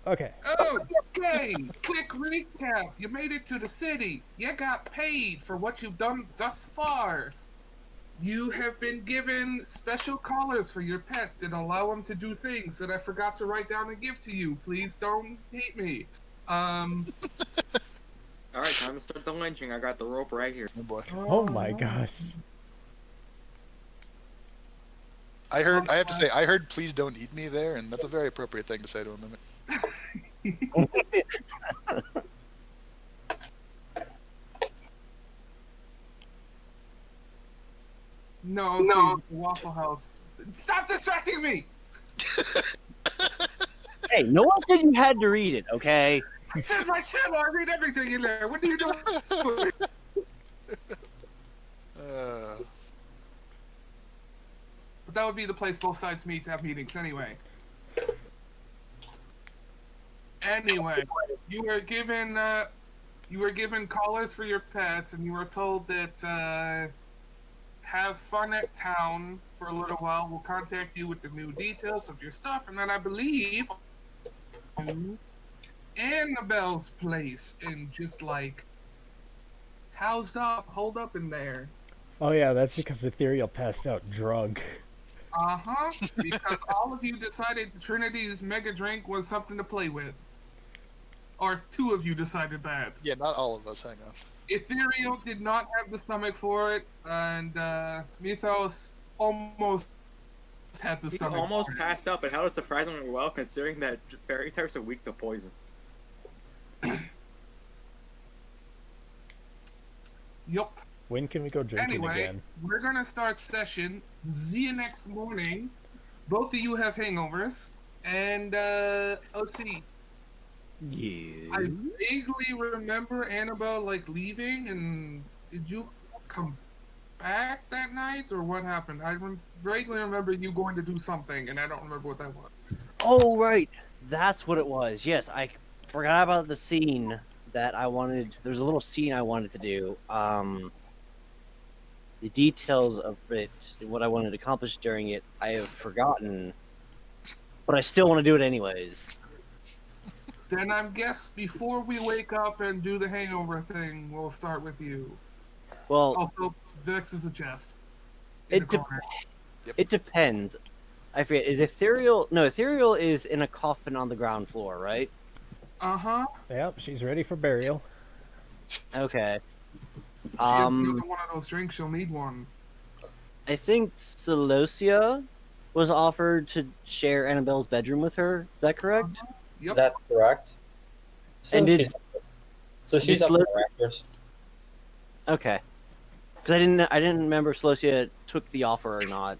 Okay. Okay, quick recap. You made it to the city. You got paid for what you've done thus far. You have been given special collars for your pets that allow them to do things that I forgot to write down and give to you. Please don't hate me. Um. All right, time to start the lynching. I got the rope right here. Oh boy. Oh my gosh. I heard. I have to say, I heard "Please don't eat me" there, and that's a very appropriate thing to say to a mimic. No, see, Waffle House. Stop distracting me! Hey, no one said you had to read it, okay? This is my channel. I read everything in there. What are you doing? But that would be the place both sides meet to have meetings anyway. Anyway, you were given collars for your pets, and you were told that have fun at town for a little while. We'll contact you with the new details of your stuff, and then I believe Annabelle's place, and just like housed up, holed up in there. Oh yeah, that's because Ethereal passed out drunk. Because all of you decided Trinity's mega drink was something to play with. Or two of you decided that. Yeah, not all of us. Hang on. Ethereal did not have the stomach for it, and Mythos almost had the He stomach. almost for it. passed out, but held it surprisingly well considering that fairy types are weak to poison. Yup. When can we go drinking Anyway, again? we're gonna start session. See you next morning. Both of you have hangovers, and let's see. Yeah. I vaguely remember Annabelle like leaving, and did you come back that night, or what happened? I vaguely remember you going to do something, and I don't remember what that was. Oh, right. That's what it was. Yes, I forgot about the scene that I wanted. There's a little scene I wanted to do. The details of it, what I wanted to accomplish during it, I have forgotten. But I still want to do it anyways. Then I guess before we wake up and do the hangover thing, we'll start with you. Well, Also, Vex is a chest. it depends. I forget. Is Ethereal? No, Ethereal is in a coffin on the ground floor, right? Yep, she's ready for burial. Okay. She has another one of those drinks. She'll need one. I think Celosia was offered to share Annabelle's bedroom with her. Is that correct? Yep. That's correct. So And she's did up Slo- for actors. Okay. Because I didn't remember if Celosia took the offer or not.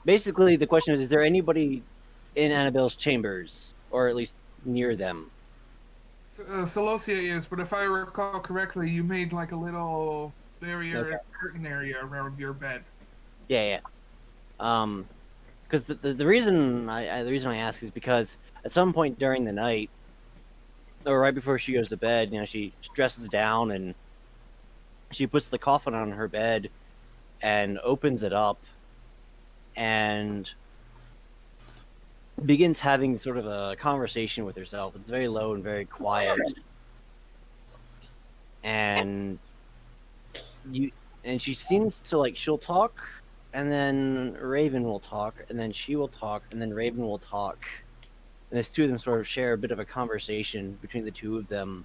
Basically, the question is there anybody in Annabelle's chambers, or at least near them? Celosia is, but if I recall correctly, you made like a little barrier curtain area around your bed. Yeah. Because the reason I ask is because at some point during the night, or right before she goes to bed, she dresses down and she puts the coffin on her bed and opens it up and begins having sort of a conversation with herself. It's very low and very quiet, and she seems to she'll talk, and then Raven will talk, and then she will talk, and then Raven will talk, and the two of them sort of share a bit of a conversation between the two of them.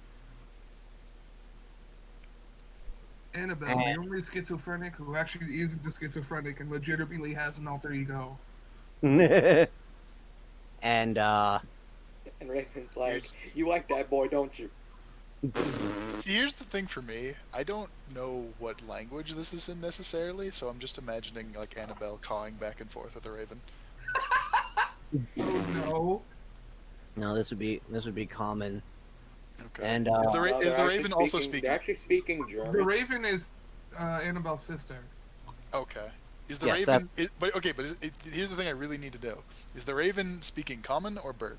Annabelle, the only schizophrenic who actually isn't just schizophrenic and legitimately has an alter ego. And And Raven's like, "You like that boy, don't you?" See, here's the thing for me. I don't know what language this is in necessarily, so I'm just imagining like Annabelle cawing back and forth with a raven. Oh no! no, this would be common. Okay. And is the They're raven also They're speaking? actually speaking German. The Raven is Annabelle's sister. Okay. Is the Yes, raven? Here's the thing I really need to know: is the raven speaking common or bird?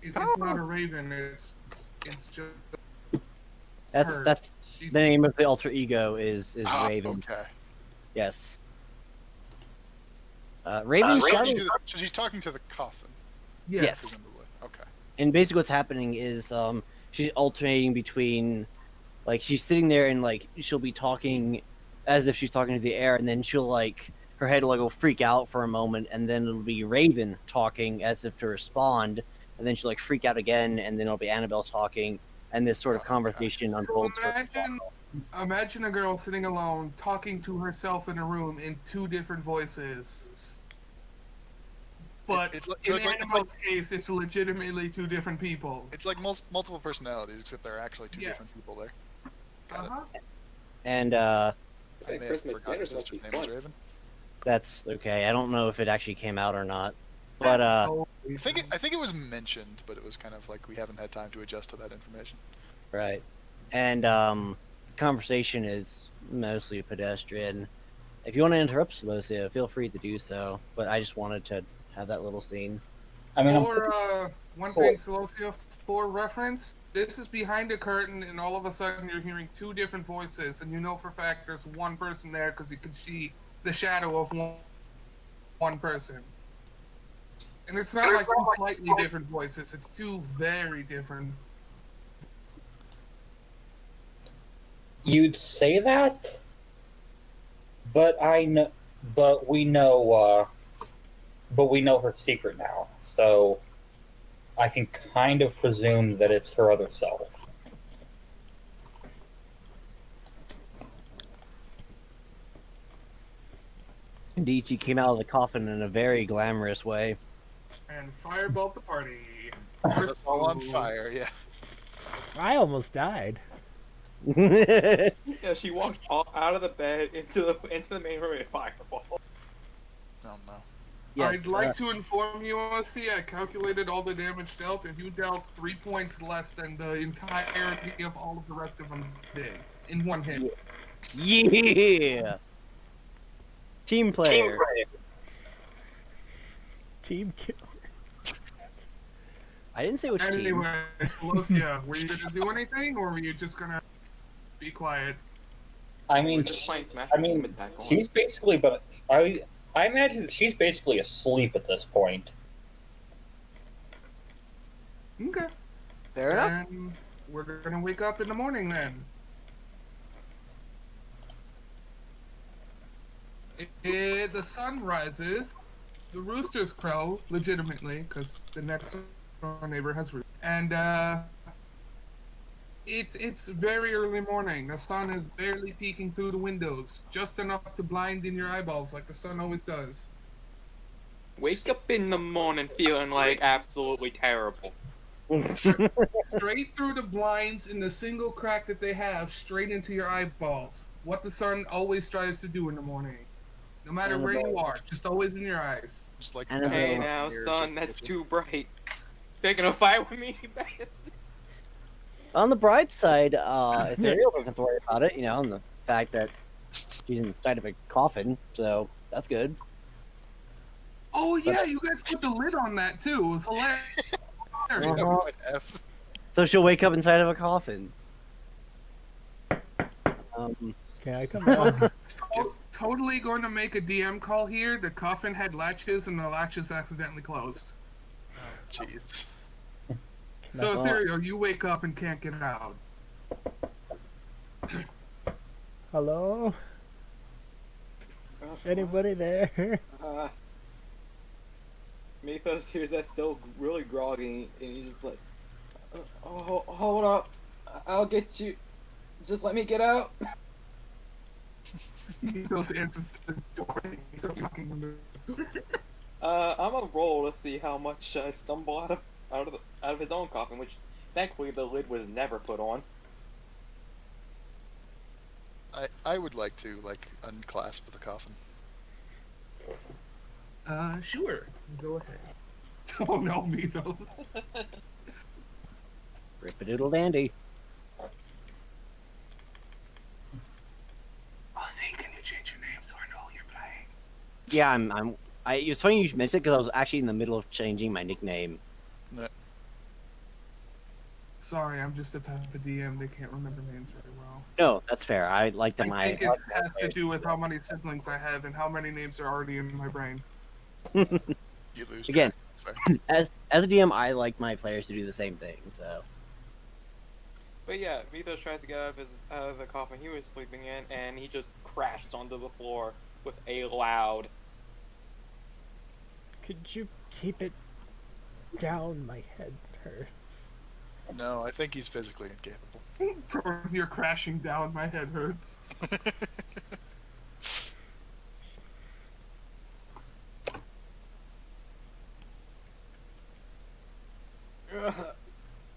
It's not a Raven. It's just her. That's She's the name of the alter ego is Raven. Okay. Yes. Raven She's talking started. to she's talking to the coffin, Yes. presumably. Okay. And basically what's happening is she's alternating between like she's sitting there and like she'll be talking as if she's talking to the air, and then she'll like her head will like go freak out for a moment, and then it'll be Raven talking as if to respond, and then she'll like freak out again, and then it'll be Annabelle talking, and this sort of conversation So unfolds. imagine a girl sitting alone talking to herself in a room in two different voices. But It's like- in so it's like- Annabelle's case, it's legitimately two different people. It's like multiple personalities, except there are actually two Yeah. different people there. Got Uh-huh. And I may have Christmas forgotten dinner's sister's must be name was fun. Raven. that's okay. I don't know if it actually came out or not, but That's I think it was mentioned, but it was kind of like we haven't had time to adjust to that information. right. And conversation is mostly pedestrian. If you want to interrupt Celosia, feel free to do so. But I just wanted to have that little scene. I mean, For one thing, Celosia, for reference, this is behind a curtain, and all of a sudden you're hearing two different voices, and you know for a fact there's one person there because you can see the shadow of one person. And it's not like two slightly different voices; it's two very different. you'd say that, but we know her secret now, so I can kind of presume that it's her other self. Indeed, she came out of the coffin in a very glamorous way. And fireball the party. It's all on fire, yeah. I almost died. Yeah, she walks out of the bed into the main room and fireball. Oh no. Yes, I'd like to inform you, OSC, I calculated all the damage dealt, and you dealt 3 points less than the entirety of all of the rest of them did in one hit. Yeah. Team player. Team kill. I didn't say which team. Anyway, Celosia, were you gonna do anything, or were you just gonna be quiet? I mean, We're just playing Smash I mean, Team Attack on. she's basically, but I imagine she's basically asleep at this point. Okay. Fair enough. And we're gonna wake up in the morning then. The sun rises, the roosters crow legitimately because the next door neighbor has roosters, and it's very early morning. The sun is barely peeking through the windows, just enough to blind in your eyeballs like the sun always does. Wake up in the morning feeling like absolutely terrible. Straight through the blinds in the single crack that they have, straight into your eyeballs. What the sun always tries to do in the morning. No matter where you are, just always in your eyes. Just like Annabelle. Hey back now, here, son, just that's with- too bright. Picking a fight with me, bastard. On the bright side, Ethereal doesn't have to worry about it, you know, and the fact that she's inside of a coffin, so that's good. Oh yeah, you guys put the lid on that too. It was hilarious. Uh-huh. F. So she'll wake up inside of a coffin. Can I come out? Totally going to make a DM call here. The coffin had latches, and the latches accidentally closed. Oh, jeez. So No. Ethereal, you wake up and can't get out. Hello? Is anybody there? Mythos hears that still really groggy, and he's just like, oh, hold up, I'll get you. Just let me get out. He goes to answer the door. He's knocking on the door. I'm gonna roll to see how much I stumble out of his own coffin, which thankfully the lid was never put on. I would like to unclasp the coffin. Sure. Go ahead. Oh no, Mythos. Rip-a-doodle dandy. Oh, see, can you change your name so I know you're playing? Yeah, it's funny you should mention it because I was actually in the middle of changing my nickname. Sorry, I'm just a type of DM. They can't remember names very well. No, that's fair. I like them. I think it has to do with how many siblings I have and how many names are already in my brain. You lose Again. track. That's fair. As a DM, I like my players to do the same thing. So But yeah, Mythos tries to get out of the coffin he was sleeping in, and he just crashes onto the floor with a loud. Could you keep it down? My head hurts. No, I think he's physically incapable. You're crashing down. My head hurts.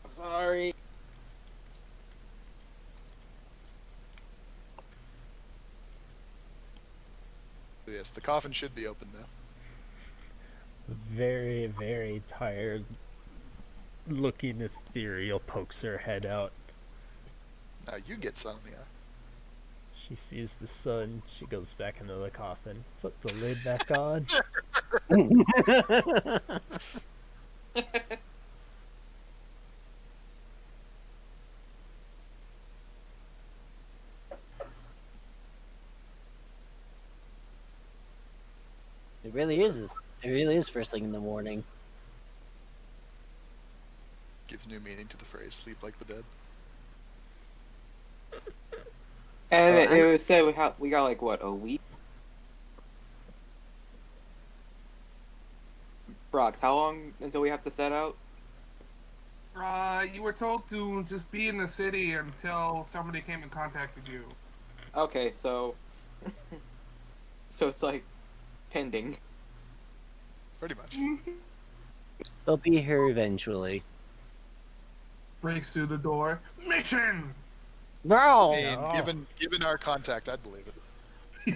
Sorry. Yes, the coffin should be open now. Very, very tired looking ethereal pokes her head out. Now you get sun in the eye. She sees the sun. She goes back into the coffin. Put the lid back on. it really is. It really is first thing in the morning. Gives new meaning to the phrase "sleep like the dead." And Oh, it was said we got like what, a week? Brox, how long until we have to set out? You were told to just be in the city until somebody came and contacted you. Okay, so so it's like pending. Pretty much. They'll be here eventually. Breaks through the door. Mission! No. I mean, No. given our contact, I'd believe it.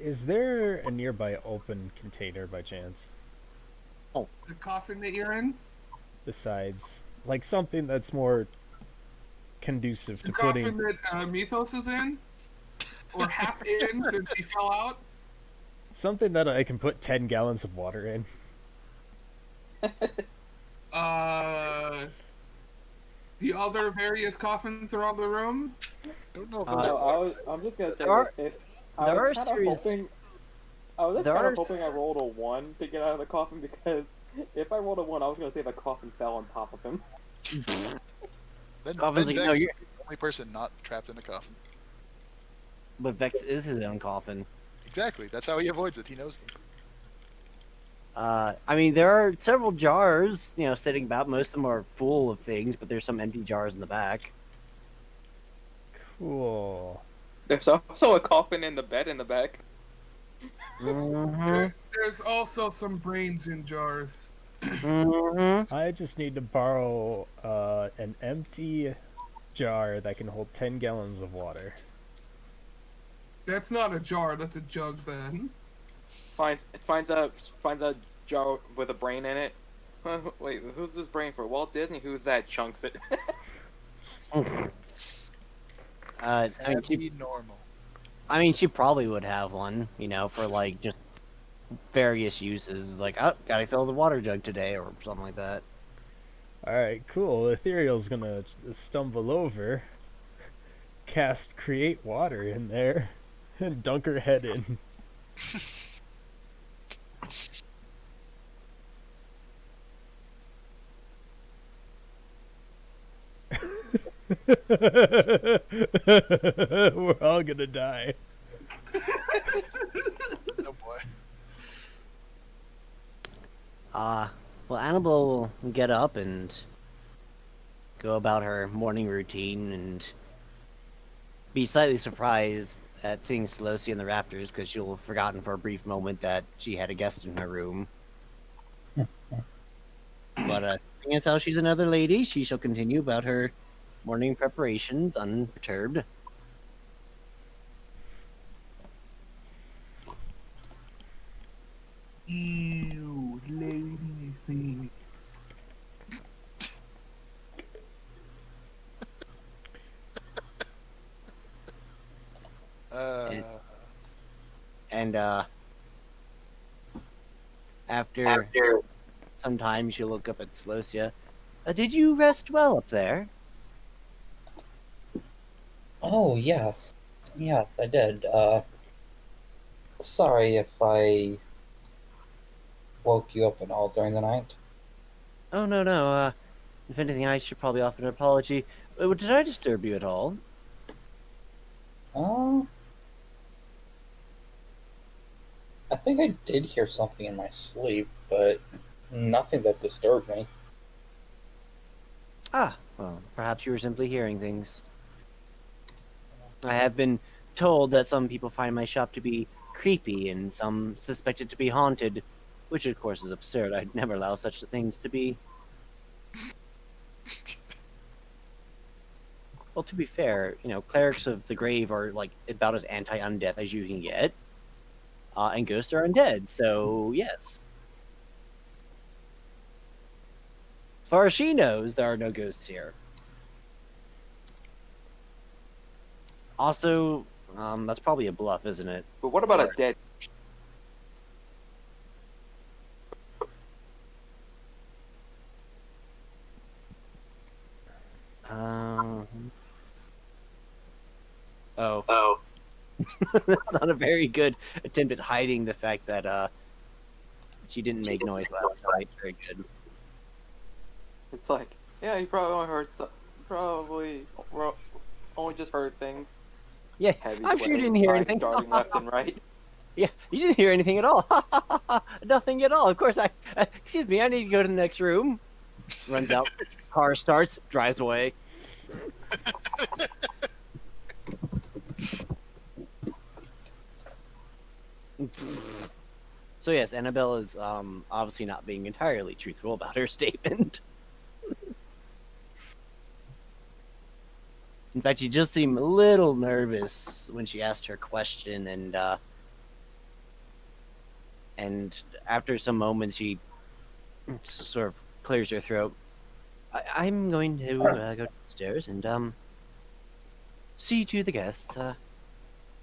Is there a nearby open container by chance? The coffin that you're in? Besides, like something that's more conducive The to putting. coffin that Mythos is in? Or half in since he fell out? Something that I can put 10 gallons of water in. The other various coffins around the room? Don't know if Uh, those I'm just gonna say There are- if there I are was kind of serious- hoping, I was there kind are of hoping I rolled a 1 to get out of the coffin because if I rolled a 1, I was gonna say the coffin fell on top of him. Then Coffin's like, no, Vex is you're. the only person not trapped in a coffin. But Vex is his own coffin. Exactly. That's how he avoids it. He knows them. I mean, there are several jars, sitting about. Most of them are full of things, but there's some empty jars in the back. Cool. There's also a coffin in the bed in the back. Mm-hmm. There's also some brains in jars. Mm-hmm. I just need to borrow an empty jar that can hold 10 gallons of water. That's not a jar, that's a jug then. Finds a jar with a brain in it. Wait, who's this brain for? Walt Disney? Who's that? Chunks it. I mean, Happy normal. she probably would have one, for like just various uses. Like, oh, gotta fill the water jug today, or something like that. Alright, cool. Ethereal's gonna stumble over, cast Create Water in there, and dunk her head in. We're all gonna die. Oh boy. Well, Annabelle will get up and go about her morning routine and be slightly surprised at seeing Celosi and the Raptors because she'll have forgotten for a brief moment that she had a guest in her room. But seeing as how she's another lady, she shall continue about her morning preparations unperturbed. Ew, lady things. And after some time, she'll look up at Celosia. Did you rest well up there? Oh, yes. Yes, I did. Sorry if I woke you up at all during the night. Oh, no, no. If anything, I should probably offer an apology. Did I disturb you at all? Uh, I think I did hear something in my sleep, but nothing that disturbed me. Ah, well, perhaps you were simply hearing things. I have been told that some people find my shop to be creepy and some suspect it to be haunted, which of course is absurd. I'd never allow such things to be. Well, to be fair, clerics of the grave are like about as anti-undeath as you can get, and ghosts are undead. So yes, as far as she knows, there are no ghosts here. Also, that's probably a bluff, isn't it? But what about a dead? Oh. That's not a very good attempt at hiding the fact that she didn't make noise last night. Very good. It's like, yeah, you probably only heard probably only just heard things. Yeah, Heavy I'm sure you sweating, didn't hear eyes anything. darting left and right. Yeah, you didn't hear anything at all. Nothing at all. Of course, excuse me, I need to go to the next room. Runs out, car starts, drives away. So yes, Annabelle is obviously not being entirely truthful about her statement. In fact, she just seemed a little nervous when she asked her question, and after some moments, she sort of clears her throat. I'm going to go downstairs and see to the guests.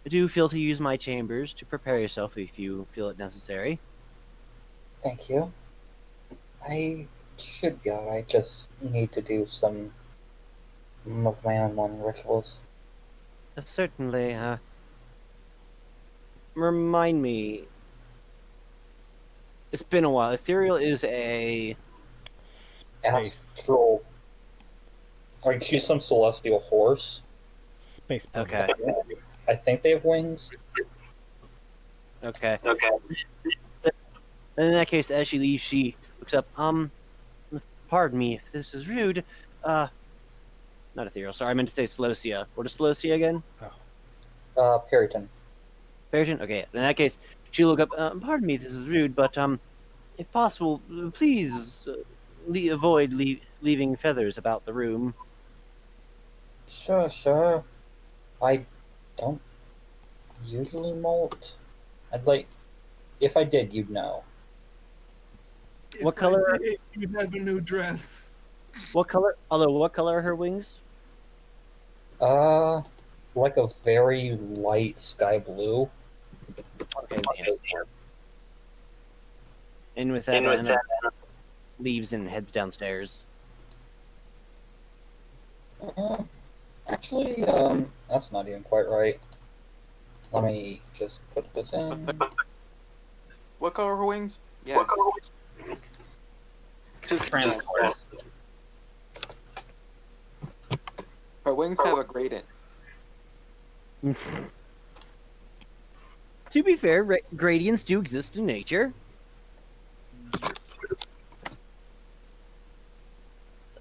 Do feel to use my chambers to prepare yourself if you feel it necessary. Thank you. I should be alright, just need to do some of my own morning rituals. Certainly. Remind me. It's been a while. Ethereal is a. Space. Astral. Like, she's some celestial horse. Space. Okay. I think they have wings. Okay. In that case, as she leaves, she looks up. Pardon me if this is rude. Not Ethereal. Sorry, I meant to say Celosia. What is Celosia again? Periton. Persian? Okay, in that case, she'll look up. Pardon me, this is rude, but if possible, please avoid leaving feathers about the room. Sure. I don't usually molt. I'd like. If I did, you'd know. What color? You have a new dress. What color? Although, what color are her wings? Like a very light sky blue. Okay, yes. And with that, Anna leaves and heads downstairs. Actually, that's not even quite right. Let me just put this in. What color are her wings? Yes. Just her wings have a gradient. To be fair, gradients do exist in nature.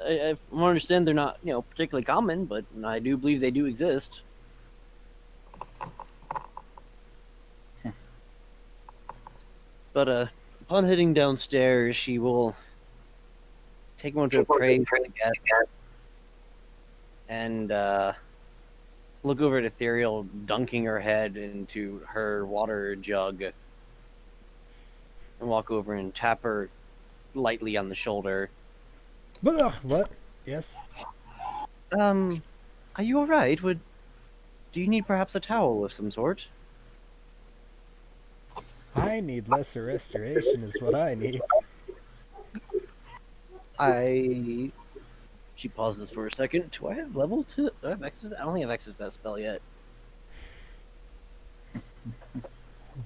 I understand they're not, particularly common, but I do believe they do exist. But upon heading downstairs, she will take one to pray for the guests and look over at Ethereal dunking her head into her water jug and walk over and tap her lightly on the shoulder. What? Yes. Are you alright? Do you need perhaps a towel of some sort? I need lesser restoration is what I need. She pauses for a second. Do I have level 2? Do I have access? I don't think I have access to that spell yet.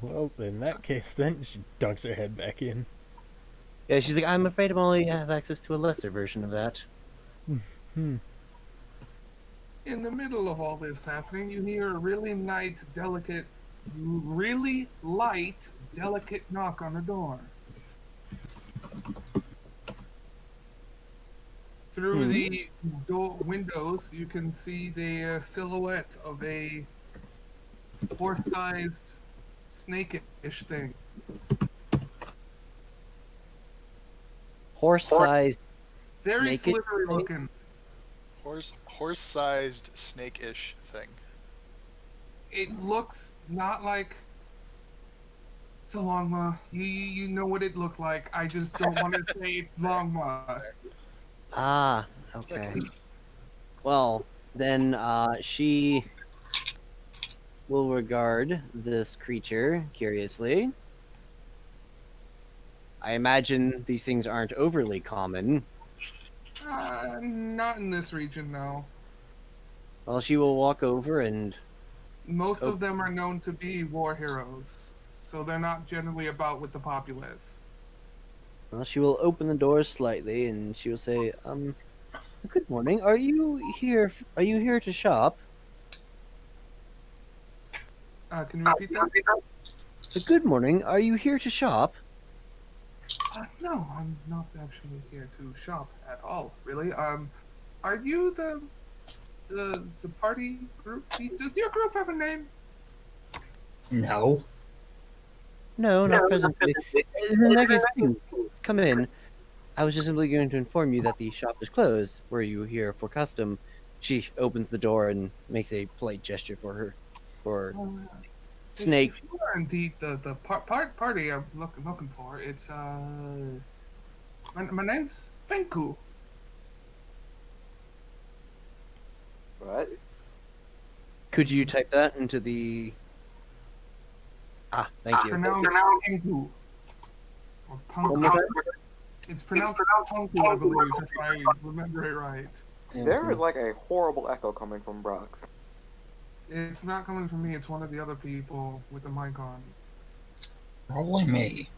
Well, in that case, then she dunks her head back in. Yeah, she's like, I'm afraid I'm only have access to a lesser version of that. Hmm. In the middle of all this happening, you hear a really light, delicate knock on the door. Through Hmm. the windows, you can see the silhouette of a horse-sized, snake-ish thing. Horse-sized Very snake-ish slithery thing? looking. Horse-sized snake-ish thing. It looks not like it's a longma. You know what it looked like. I just don't want to say it's longma. Ah, okay. Well, then she will regard this creature curiously. I imagine these things aren't overly common. Not in this region, no. Well, she will walk over and Most Oh. of them are known to be war heroes, so they're not generally about with the populace. well, she will open the door slightly and she will say, good morning. Are you here? Are you here to shop? Can you repeat that? Good morning. Are you here to shop? No, I'm not actually here to shop at all, really. Are you the party group? Does your group have a name? No. No, not presently. In that case, please, come in. I was just simply going to inform you that the shop is closed. Were you here for custom? She opens the door and makes a polite gesture for Snake. If you are indeed the party I'm looking for, it's my name's Fenku. What? Could you type that into the? Ah, thank you. Pronounced Pengu. Or One more Punku. time? It's pronounced Punku, I believe, if I remember it right. There is like a horrible echo coming from Brox. It's not coming from me, it's one of the other people with the mic on. Probably me.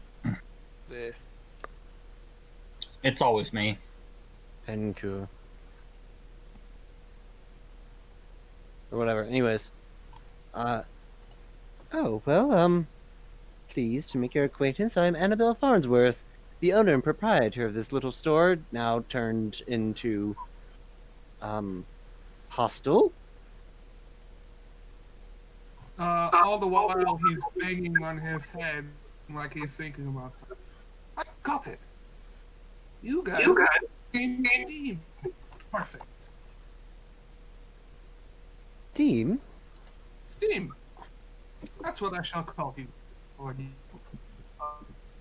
The It's always me. Penku. Or whatever. Anyways. Oh, well, pleased to make your acquaintance. I'm Annabelle Farnsworth, the owner and proprietor of this little store, now turned into, hostel. All the while he's banging on his head like he's thinking about something. I've got it. You guys game Steam. Perfect. Team? Steam. That's what I shall call you. Or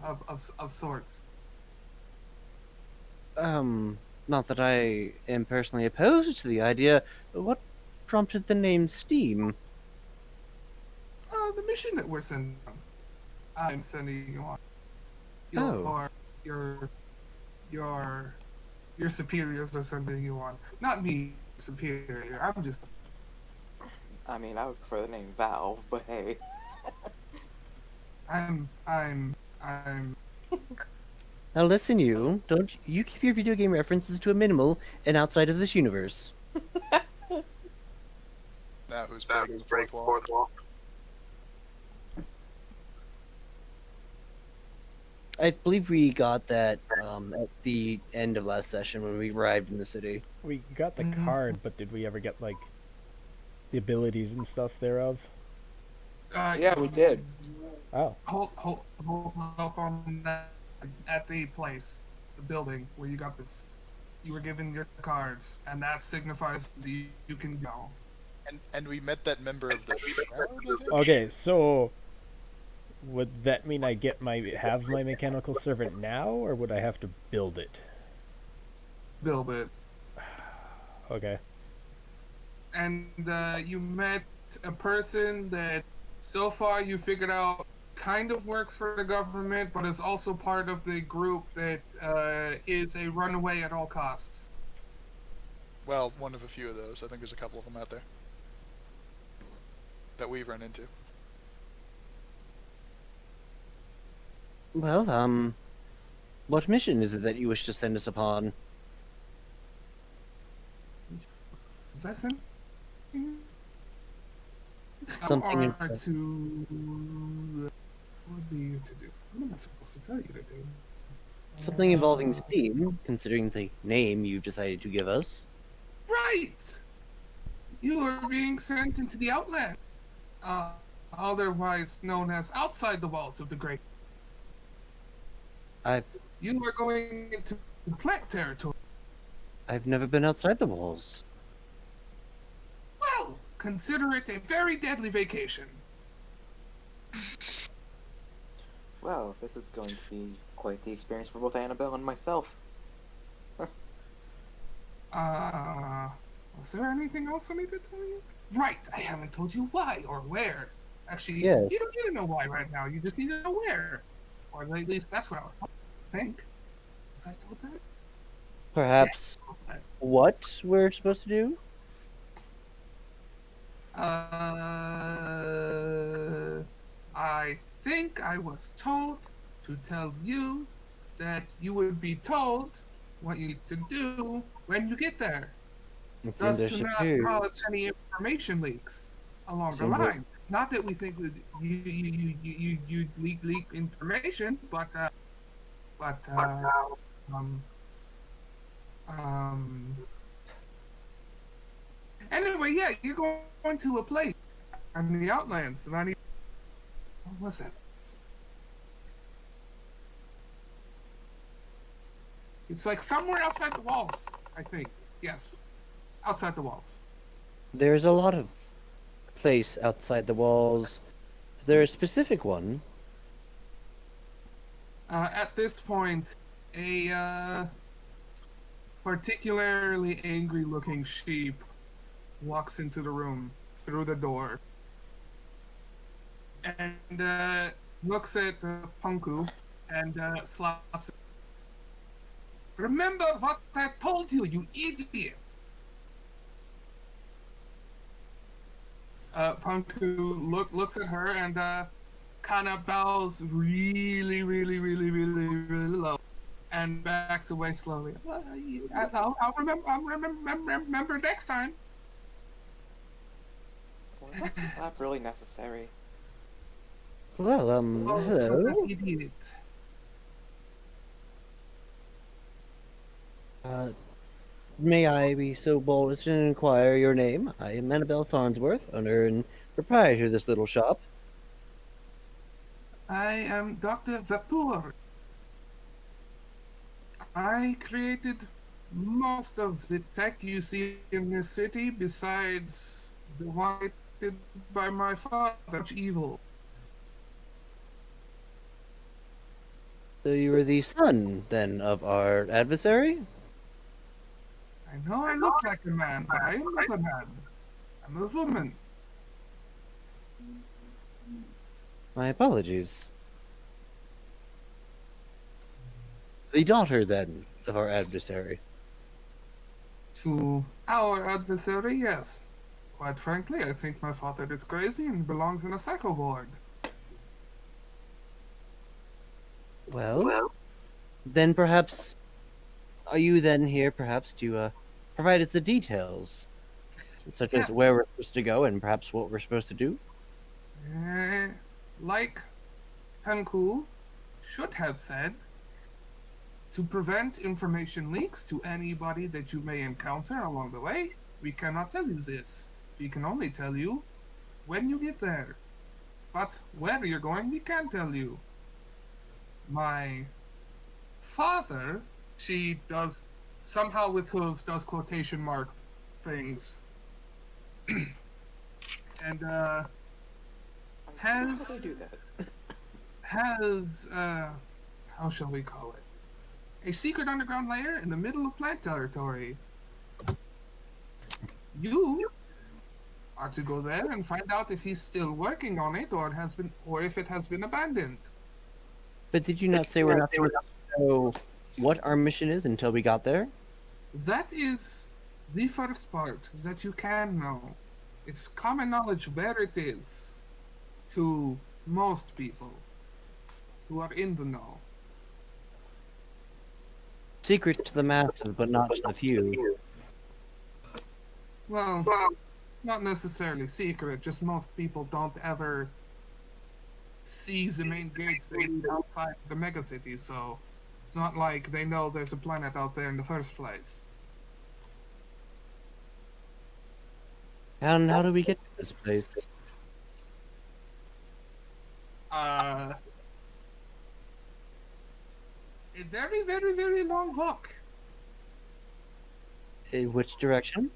of sorts. Not that I am personally opposed to the idea. What prompted the name Steam? The mission that we're sending. I'm sending you on. Your superiors are sending you on. Not me, superior. I'm just. I mean, I would prefer the name Valve, but hey. I'm. Now listen, you. Don't you keep your video game references to a minimal and outside of this universe. now who's breaking the fourth wall? I believe we got that at the end of last session when we arrived in the city. We got the card, but did we ever get like the abilities and stuff thereof? Yeah, we did. Oh, Hold up on that at the place, the building where you got this. You were given your cards, and that signifies you can go. And we met that member of the Shroud, I think? okay. So would that mean I have my mechanical servant now, or would I have to build it? Build it. Okay. And you met a person that so far you figured out kind of works for the government, but is also part of the group that is a runaway at all costs. Well, one of a few of those. I think there's a couple of them out there that we've run into. Well, what mission is it that you wish to send us upon? Is that something? Something in, Or to what would be to do? What am I supposed to tell you to do? something involving steam, considering the name you decided to give us. Right. You are being sent into the Outland, uh, otherwise known as outside the walls of the Great. I've You are going into plant territory. I've never been outside the walls. Well, consider it a very deadly vacation. Well, this is going to be quite the experience for both Annabelle and myself. Was there anything else I need to tell you? Right, I haven't told you why or where. Actually, Yes. you don't need to know why right now. You just need to know where. Or at least that's what I was told, I think. Was I told that? Perhaps Okay. what we're supposed to do? I think I was told to tell you that you would be told what you need to do when you get there. It seems Thus they're to not superior. cause any information leaks along the Seems like- line. Not that we think that you leak information, but um um anyway, yeah, you're going to a place in the Outlands, and I need. What was that? It's like somewhere outside the walls, I think. Yes, outside the walls. There's a lot of place outside the walls. Is there a specific one? At this point, a particularly angry-looking sheep walks into the room through the door and looks at Punku and slaps it. Remember what I told you, you idiot! Punku looks at her and kind of bows really low and backs away slowly. I'll remember next time. Was that slap really necessary? Well, Oh, so hello. that idiot. May I be so bold as to inquire your name? I am Annabelle Farnsworth, owner and proprietor of this little shop. I am Dr. Vapur. I created most of the tech you see in this city, besides the one created by my father, much evil. So you are the son, then, of our adversary? I know I look like a man, but I am not a man. I'm a woman. My apologies. The daughter, then, of our adversary. To our adversary, yes. Quite frankly, I think my father is crazy and belongs in a psycho ward. Well, then perhaps... Are you then here, perhaps, to provide us the details? Such Yes. as where we're supposed to go and perhaps what we're supposed to do? Like Hanku should have said, to prevent information leaks to anybody that you may encounter along the way, we cannot tell you this. We can only tell you when you get there. But where you're going, we can tell you. My father, she does, somehow with hooves, does quotation mark things. And, How do they do that? has how shall we call it? A secret underground lair in the middle of plant territory. You are to go there and find out if he's still working on it or if it has been abandoned. But did you not say we're not supposed to know what our mission is until we got there? That is the first part that you can know. It's common knowledge where it is to most people. who are in the know. Secret to the masses, but not to the few. Well, not necessarily secret, just most people don't ever see the main gates they lead outside the megacity, so it's not like they know there's a planet out there in the first place. And how do we get to this place? A very, very, very long walk. In which direction?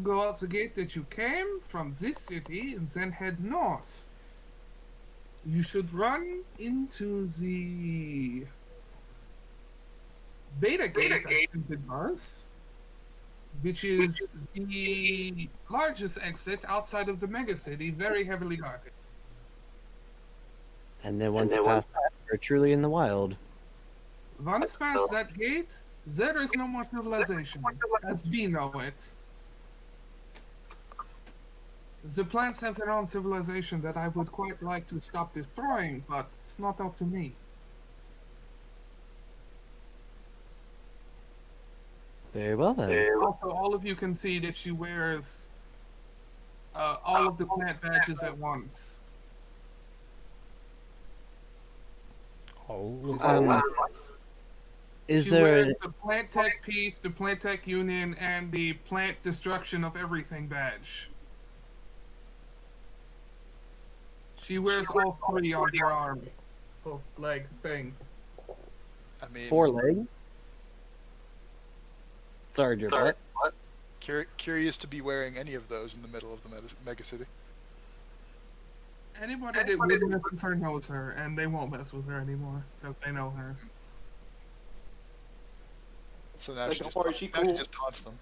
Go out the gate that you came from this city and then head north. You should run into the Beta Gate, I think it was, which is the largest exit outside of the megacity, very heavily guarded. And then once past that, we're truly in the wild. Once past that gate, there is no more civilization, as we know it. The plants have their own civilization that I would quite like to stop destroying, but it's not up to me. Very well then. Also, all of you can see that she wears all of the plant badges at once. All of Um, is She there wears the Plant Tech Peace, the Plant Tech Union, and the Plant Destruction of Everything badge. She wears all three on her arm. Both leg thing. I mean, 4 leg? Sorry, your butt. curious to be wearing any of those in the middle of the megacity. Anybody that would mess with her knows her, and they won't mess with her anymore because they know her. So now Like, she don't just, worry, she now she cool. just taunts them.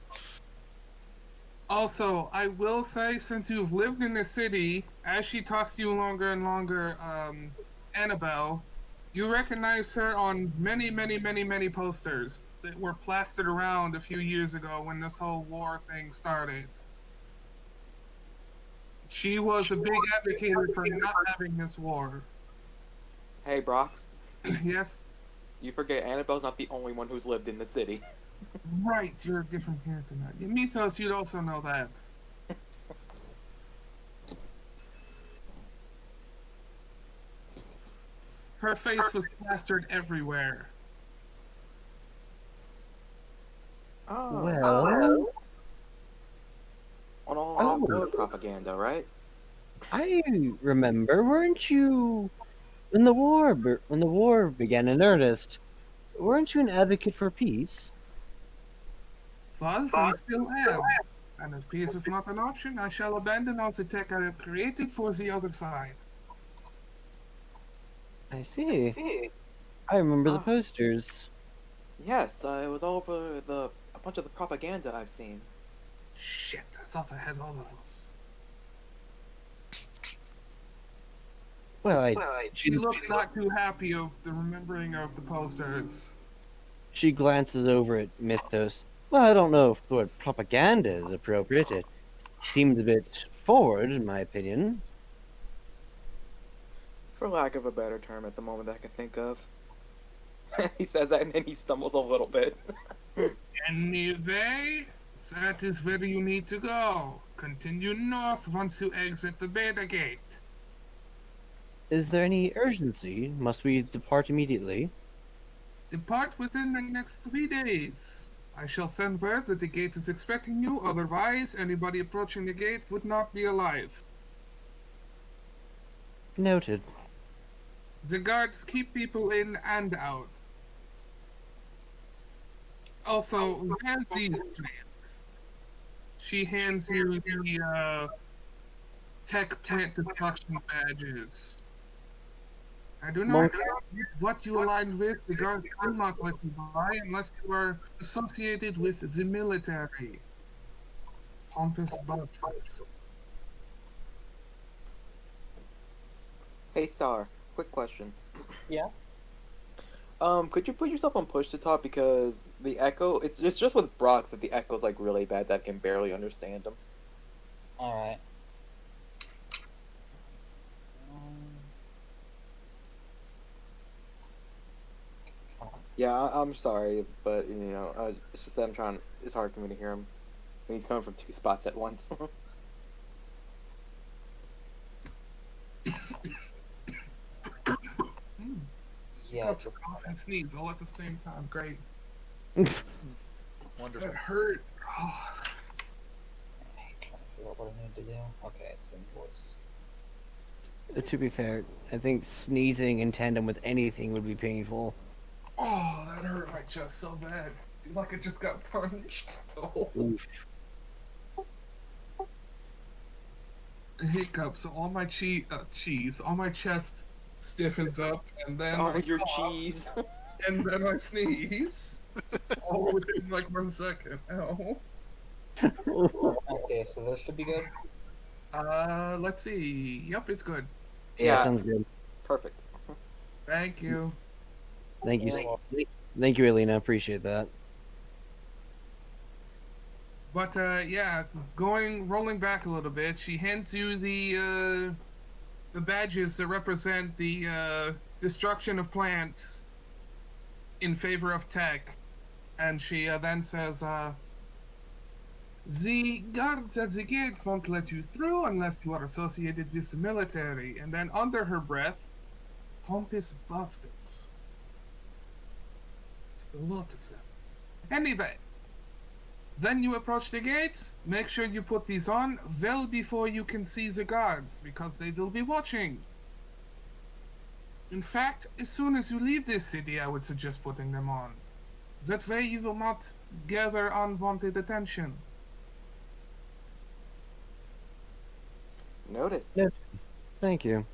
Also, I will say, since you've lived in the city, as she talks to you longer and longer, Annabelle, you recognize her on many, many, many, many posters that were plastered around a few years ago when this whole war thing started. She was a big advocate for not having this war. Hey, Brock, Yes? you forget Annabelle's not the only one who's lived in the city. Right, you're a different character now. Yeah, Mythos, you'd also know that. Her face was plastered everywhere. Oh, Well, on all Oh. that war propaganda, right? I remember, weren't you when the war began in earnest? Weren't you an advocate for peace? Was and still am. And if peace is not an option, I shall abandon all the tech I have created for the other side. I see. I remember the Ah. posters. Yes, it was all over a bunch of the propaganda I've seen. Shit, I thought I had all of us. Well, She looked not too happy of the remembering of the posters. she glances over at Mythos. Well, I don't know if the word propaganda is appropriate. It seems a bit forward, in my opinion. For lack of a better term at the moment I can think of. He says that and then he stumbles a little bit. Anyway, that is where you need to go. Continue north once you exit the Beta Gate. Is there any urgency? Must we depart immediately? Depart within the next 3 days. I shall send word that the gate is expecting you, otherwise anybody approaching the gate would not be alive. Noted. The guards keep people in and out. Also, have these, please. She hands you the tech plant destruction badges. I do not care what you align with. The guards will not let you buy unless you are associated with the military. Pompous butts. Hey, Star, quick question. Yeah? Could you put yourself on push to talk because the echo? It's just with Brock's that the echo's like really bad that I can barely understand him. Alright. Yeah, I'm sorry, but it's just that I'm trying. It's hard for me to hear him when he's coming from two spots at once. Mm, Yeah, hiccups, just cough, and sneeze all at the same time. Great. Wonderful. That hurt. Oh, trying to figure out what I need to do. Okay, it's the invoice. To be fair, I think sneezing in tandem with anything would be painful. oh, that hurt my chest so bad. Feel like it just got punched. Oh. Oof. Hiccups. So all my cheese, all my chest stiffens up, and then Oh, I your cough, cheese. and then I sneeze. All within like 1 second. Ow. Okay, so this should be good. Let's see. Yep, it's good. Yeah, Yeah. sounds good. Perfect. Thank you. Thank you. You're welcome. Thank you, Alina. Appreciate that. But yeah, rolling back a little bit, she hands you the badges that represent the destruction of plants in favor of tech, and she then says, "The guards at the gate won't let you through unless you are associated with the military." And then under her breath, "Pompous bastards." It's a lot of them. Anyway. Then you approach the gates, make sure you put these on well before you can see the guards, because they will be watching. In fact, as soon as you leave this city, I would suggest putting them on. That way you will not gather unwanted attention. Noted. Thank you.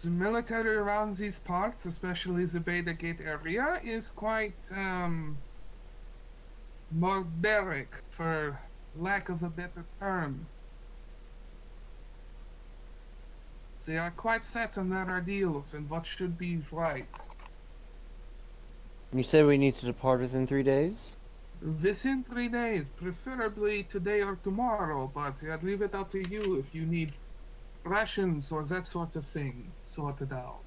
The military around these parts, especially the Beta Gate area, is quite, barbaric, for lack of a better term. They are quite set on their ideals and what should be right. You said we need to depart within 3 days? Within 3 days, preferably today or tomorrow, but I'd leave it up to you if you need rations or that sort of thing sorted out.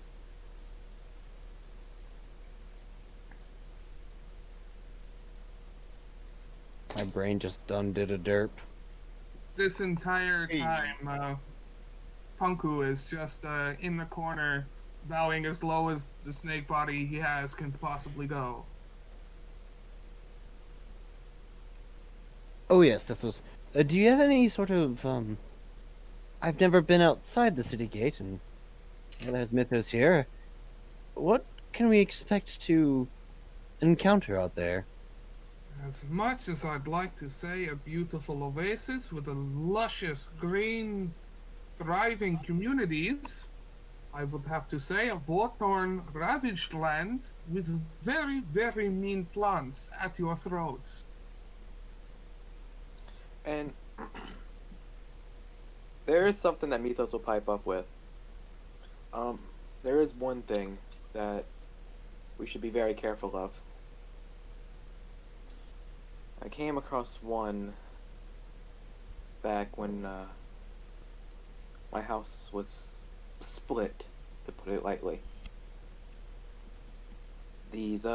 My brain just done did a derp. This entire Hey. time, Punku is just in the corner, bowing as low as the snake body he has can possibly go. Oh yes, this was. Do you have any sort of I've never been outside the city gate, and there's Mythos here. What can we expect to encounter out there? As much as I'd like to say a beautiful oasis with a luscious green, thriving communities, I would have to say a war-torn, ravaged land with very, very mean plants at your throats. And there is something that Mythos will pipe up with. There is one thing that we should be very careful of. I came across one back when my house was split, to put it lightly. These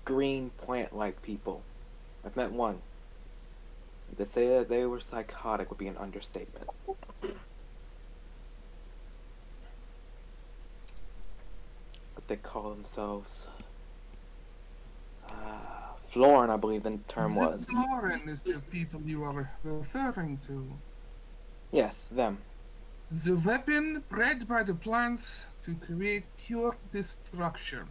green plant-like people. I've met one. To say that they were psychotic would be an understatement. What they call themselves? Florin, I believe the term was. Florin is the people you are referring to. Yes, them. The weapon bred by the plants to create pure destruction.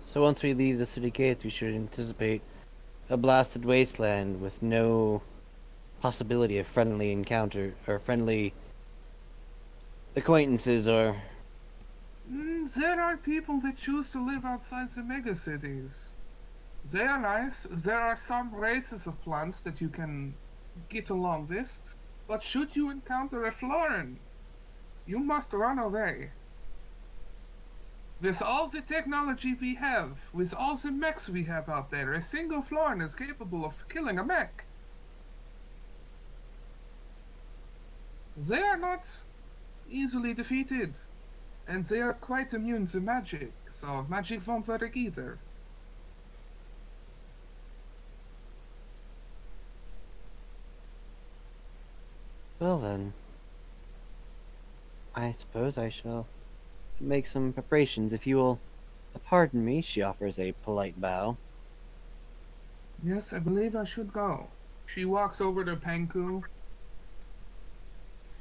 So once we leave the city gates, we should anticipate a blasted wasteland with no possibility of friendly encounter or friendly acquaintances or. There are people that choose to live outside the megacities. They are nice. There are some races of plants that you can get along with, but should you encounter a Florin, you must run away. With all the technology we have, with all the mechs we have out there, a single Florin is capable of killing a mech. They are not easily defeated. and they are quite immune to magic, so magic won't work either. Well then, I suppose I shall make some preparations. If you will pardon me, she offers a polite bow. Yes, I believe I should go. She walks over to Panku,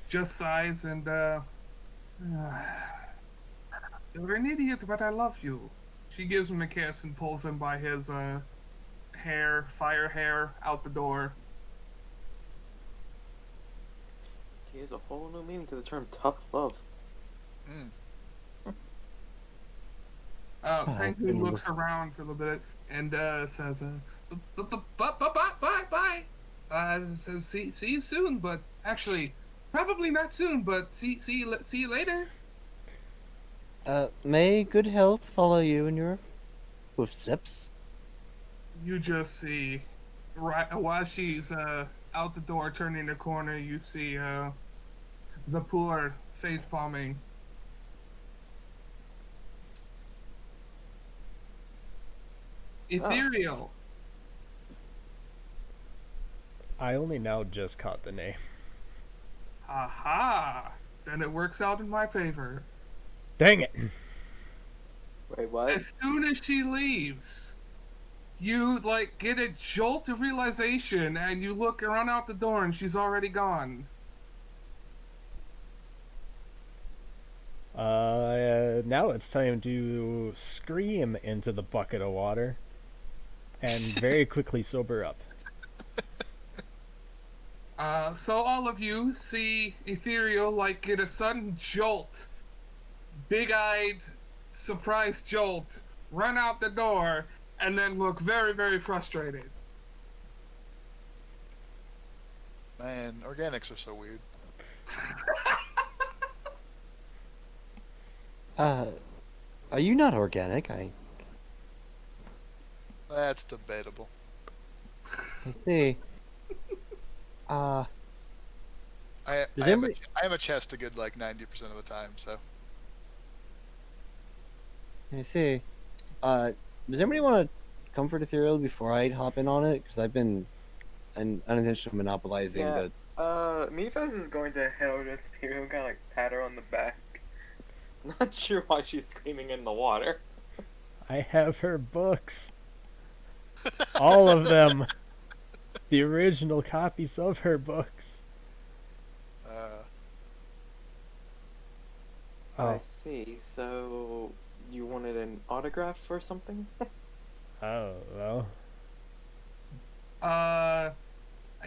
just sighs, and, you're an idiot, but I love you. She gives him a kiss and pulls him by his, hair, fire hair, out the door. Here's a whole new meaning to the term tough love. Mm. Panku looks around for a little bit and, says, bye. Says, see you soon, but actually, probably not soon, but see you later. May good health follow you in your footsteps. You just see, right while she's out the door, turning the corner, you see the poor face palming. Ethereal. I only now just caught the name. Aha! Then it works out in my favor. Dang it! Wait, what? As soon as she leaves, you like get a jolt of realization, and you look around out the door, and she's already gone. Now it's time to scream into the bucket of water and very quickly sober up. So all of you see Ethereal like get a sudden jolt, big-eyed, surprised jolt, run out the door, and then look very, very frustrated. Man, organics are so weird. Are you not organic? I That's debatable. see. I Does have anybody- I have a chest a good like 90% of the time, so I see. Does anybody want to comfort Ethereal before I hop in on it? Because I've been unintentionally monopolizing Yeah. the. Mephas is going to head over to Ethereal and kind of like pat her on the back. Not sure why she's screaming in the water. I have her books. All of them. The original copies of her books. I Oh, see. So you wanted an autograph or something? oh, well. I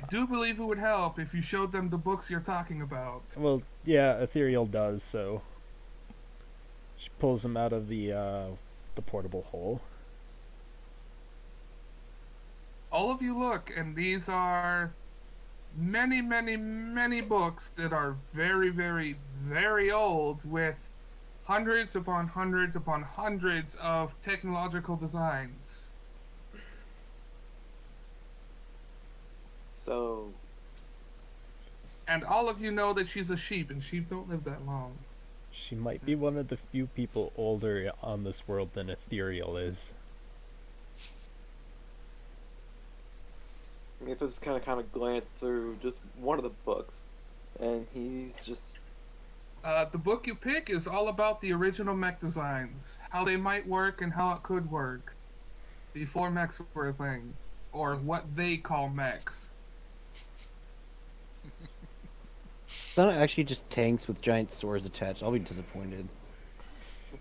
do believe it would help if you showed them the books you're talking about. Well, yeah, Ethereal does, so she pulls them out of the portable hole. All of you look, and these are many, many, many books that are very, very, very old with hundreds upon hundreds upon hundreds of technological designs. So And all of you know that she's a sheep, and sheep don't live that long. She might be one of the few people older on this world than Ethereal is. Mephas kind of glanced through just one of the books, and he's just The book you pick is all about the original mech designs, how they might work and how it could work before mechs were a thing, or what they call mechs. It's not actually just tanks with giant swords attached. I'll be disappointed. see,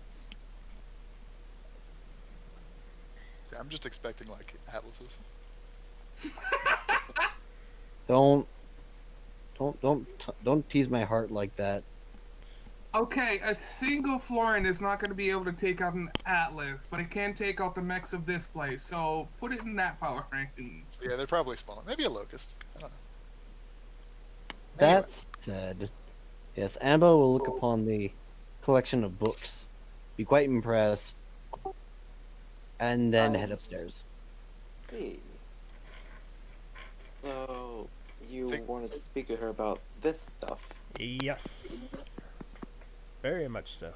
I'm just expecting like atlases. Don't tease my heart like that. Okay, a single Florin is not going to be able to take out an Atlas, but it can take out the mechs of this place, so put it in that power ranking. So yeah, they're probably smaller. Maybe a locust. I don't know. That said, yes, Ambo will look upon the collection of books, be quite impressed, and then head upstairs. see. So you Think- wanted to speak to her about this stuff. Yes. Very much so.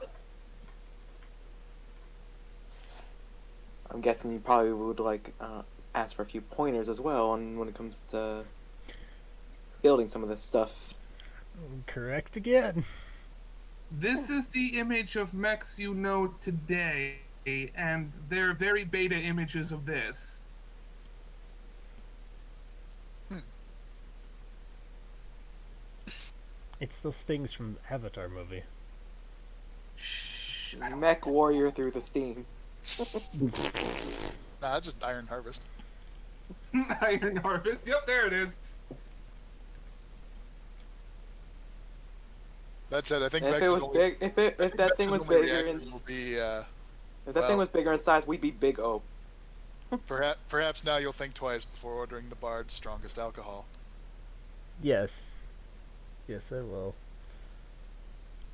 I'm guessing you probably would like ask for a few pointers as well, and when it comes to building some of this stuff. Correct again. This is the image of mechs you know today, and they're very beta images of this. It's those things from the Avatar movie. Shh. Mech warrior through the steam. Nah, it's just Iron Harvest. Iron Harvest. Yep, there it is. That said, I think If Vex it is was only, big, if that Vex's thing was only bigger reaction in, will be, if that well- thing was bigger in size, we'd be Big O. perhaps now you'll think twice before ordering the Bard's strongest alcohol. Yes. Yes, I will.